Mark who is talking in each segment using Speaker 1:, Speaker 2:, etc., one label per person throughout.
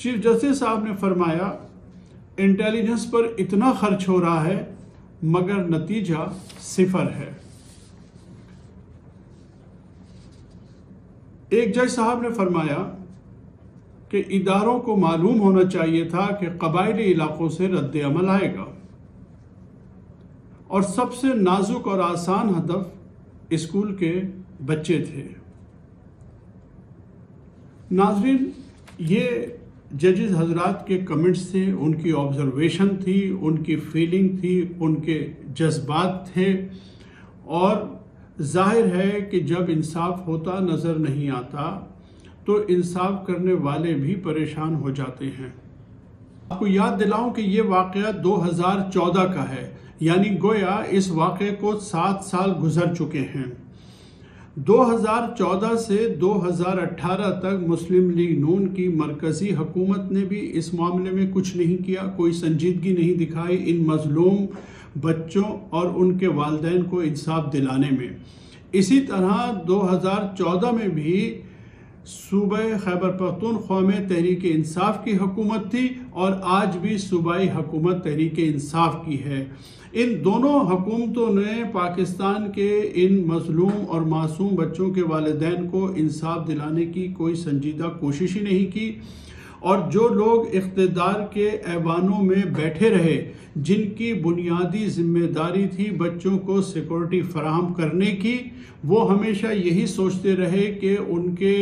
Speaker 1: Chief justice صاحب نے فرمایا انٹیلیجنس پر اتنا خرچ ہو رہا ہے مگر نتیجہ صفر ہے۔ ایک جج صاحب نے فرمایا کہ اداروں کو معلوم ہونا چاہیے تھا کہ قبائلی علاقوں سے رد عمل آئے گا، اور سب سے نازک اور آسان ہدف اسکول کے بچے تھے۔ ناظرین، یہ ججز حضرات کے کمنٹس تھے، ان کی آبزرویشن تھی، ان کی فیلنگ تھی، ان کے جذبات تھے، اور ظاہر ہے کہ جب انصاف ہوتا نظر نہیں آتا تو انصاف کرنے والے بھی پریشان ہو جاتے ہیں۔ آپ کو یاد دلاؤں کہ یہ واقعہ 2014 کا ہے، یعنی گویا اس واقعے کو 7 سال گزر چکے ہیں۔ 2014 سے 2018 تک مسلم لیگ نون کی مرکزی حکومت نے بھی اس معاملے میں کچھ نہیں کیا، کوئی سنجیدگی نہیں دکھائی ان مظلوم بچوں اور ان کے والدین کو انصاف دلانے میں۔ اسی طرح 2014 میں بھی صوبہ خیبر پختونخوا میں تحریک انصاف کی حکومت تھی، اور آج بھی صوبائی حکومت تحریک انصاف کی ہے۔ ان دونوں حکومتوں نے پاکستان کے ان مظلوم اور معصوم بچوں کے والدین کو انصاف دلانے کی کوئی سنجیدہ کوشش ہی نہیں کی، اور جو لوگ اقتدار کے ایوانوں میں بیٹھے رہے، جن کی بنیادی ذمہ داری تھی بچوں کو سیکورٹی فراہم کرنے کی، وہ ہمیشہ یہی سوچتے رہے کہ ان کے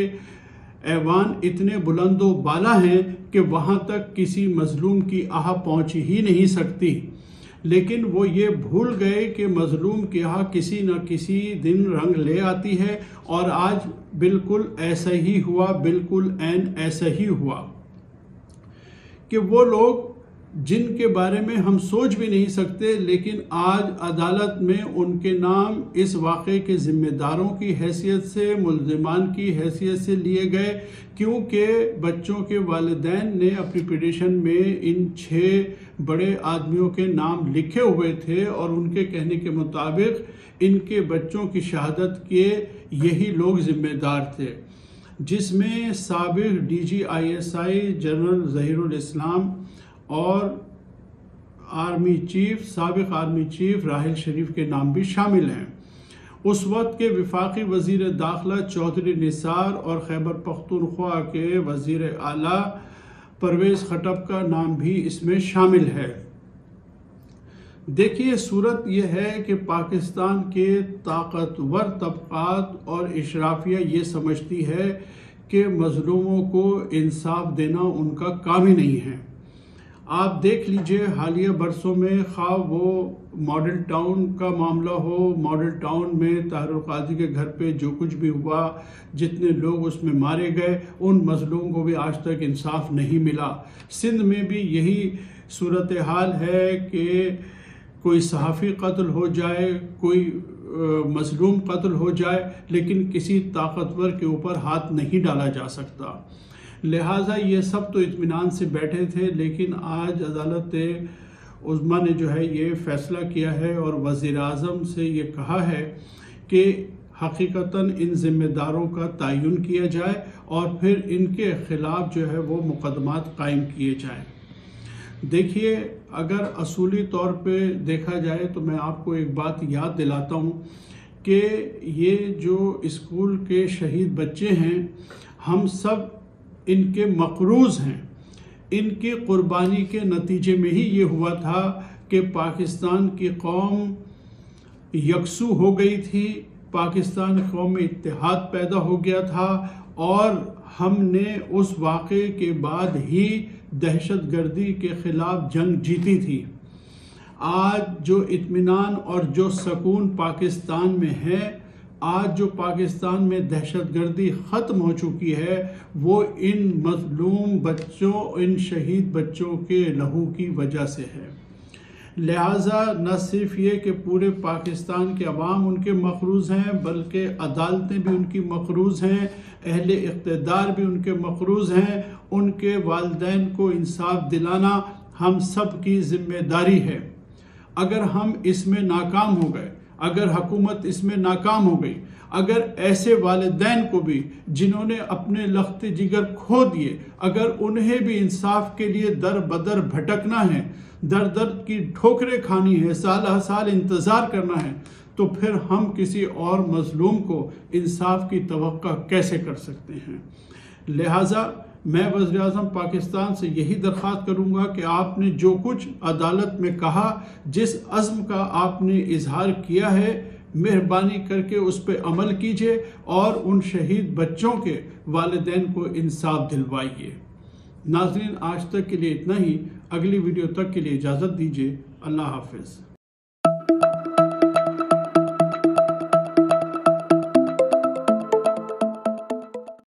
Speaker 1: ایوان اتنے بلند و بالا ہیں کہ وہاں تک کسی مظلوم کی آہ پہنچ ہی نہیں سکتی۔ لیکن وہ یہ بھول گئے کہ مظلوم کی آہ کسی نہ کسی دن رنگ لے آتی ہے، اور آج بالکل ایسا ہی ہوا، بالکل عین ایسا ہی ہوا کہ وہ لوگ جن کے بارے میں ہم سوچ بھی نہیں سکتے، لیکن آج عدالت میں ان کے نام اس واقعے کے ذمہ داروں کی حیثیت سے، ملزمان کی حیثیت سے لیے گئے، کیونکہ بچوں کے والدین نے اپنی پٹیشن میں ان 6 بڑے آدمیوں کے نام لکھے ہوئے تھے، اور ان کے کہنے کے مطابق ان کے بچوں کی شہادت کے یہی لوگ ذمہ دار تھے، جس میں سابق D G ISI general Zaheer ul Islam اور سابق آرمی چیف راحل شریف کے نام بھی شامل ہیں۔ اس وقت کے وفاقی وزیر داخلہ چودھری نثار اور خیبر پختونخوا کے وزیر اعلیٰ پرویز خٹک کا نام بھی اس میں شامل ہے۔ دیکھیے، صورت یہ ہے کہ پاکستان کے طاقتور طبقات اور اشرافیہ یہ سمجھتی ہے کہ مظلوموں کو انصاف دینا ان کا کام ہی نہیں ہے۔ آپ دیکھ لیجئے حالیہ برسوں میں، خواہ وہ ماڈل ٹاؤن کا معاملہ ہو، ماڈل ٹاؤن میں طاہر القاضی کے گھر پہ جو کچھ بھی ہوا، جتنے لوگ اس میں مارے گئے، ان مظلوم کو بھی آج تک انصاف نہیں ملا۔ سندھ میں بھی یہی صورتحال ہے کہ کوئی صحافی قتل ہو جائے، کوئی مظلوم قتل ہو جائے، لیکن کسی طاقتور کے اوپر ہاتھ نہیں ڈالا جا سکتا۔ لہٰذا یہ سب تو اطمینان سے بیٹھے تھے، لیکن آج عدالت عظمیٰ نے جو ہے یہ فیصلہ کیا ہے اور وزیر اعظم سے یہ کہا ہے کہ حقیقتاً ان ذمہ داروں کا تعین کیا جائے اور پھر ان کے خلاف جو ہے وہ مقدمات قائم کیے جائیں۔ دیکھیے، اگر اصولی طور پہ دیکھا جائے تو میں آپ کو ایک بات یاد دلاتا ہوں کہ یہ جو اسکول کے شہید بچے ہیں، ہم سب ان کے مقروض ہیں۔ ان کی قربانی کے نتیجے میں ہی یہ ہوا تھا کہ پاکستان کی قوم یکسو ہو گئی تھی، پاکستان کی قوم میں اتحاد پیدا ہو گیا تھا، اور ہم نے اس واقعے کے بعد ہی دہشت گردی کے خلاف جنگ جیتی تھی۔ آج جو اطمینان اور جو سکون پاکستان میں ہے، آج جو پاکستان میں دہشت گردی ختم ہو چکی ہے، وہ ان مظلوم بچوں، ان شہید بچوں کے لہو کی وجہ سے ہے۔ لہٰذا نہ صرف یہ کہ پورے پاکستان کے عوام ان کے مقروض ہیں، بلکہ عدالتیں بھی ان کی مقروض ہیں، اہل اقتدار بھی ان کے مقروض ہیں۔ ان کے والدین کو انصاف دلانا ہم سب کی ذمہ داری ہے۔ اگر ہم اس میں ناکام ہو گئے، اگر حکومت اس میں ناکام ہو گئی، اگر ایسے والدین کو بھی جنہوں نے اپنے لخت جگر کھو دیے، اگر انہیں بھی انصاف کے لیے در بدر بھٹکنا ہے، در در کی ٹھوکریں کھانی ہے، سال ہر سال انتظار کرنا ہے، تو پھر ہم کسی اور مظلوم کو انصاف کی توقع کیسے کر سکتے ہیں؟ لہٰذا میں وزیر اعظم پاکستان سے یہی درخواست کروں گا کہ آپ نے جو کچھ عدالت میں کہا، جس عزم کا آپ نے اظہار کیا ہے، مہربانی کر کے اس پہ عمل کیجئے اور ان شہید بچوں کے والدین کو انصاف دلوائیے۔ ناظرین، آج تک کے لیے اتنا ہی۔ اگلی ویڈیو تک کے لیے اجازت دیجیے۔ اللہ حافظ۔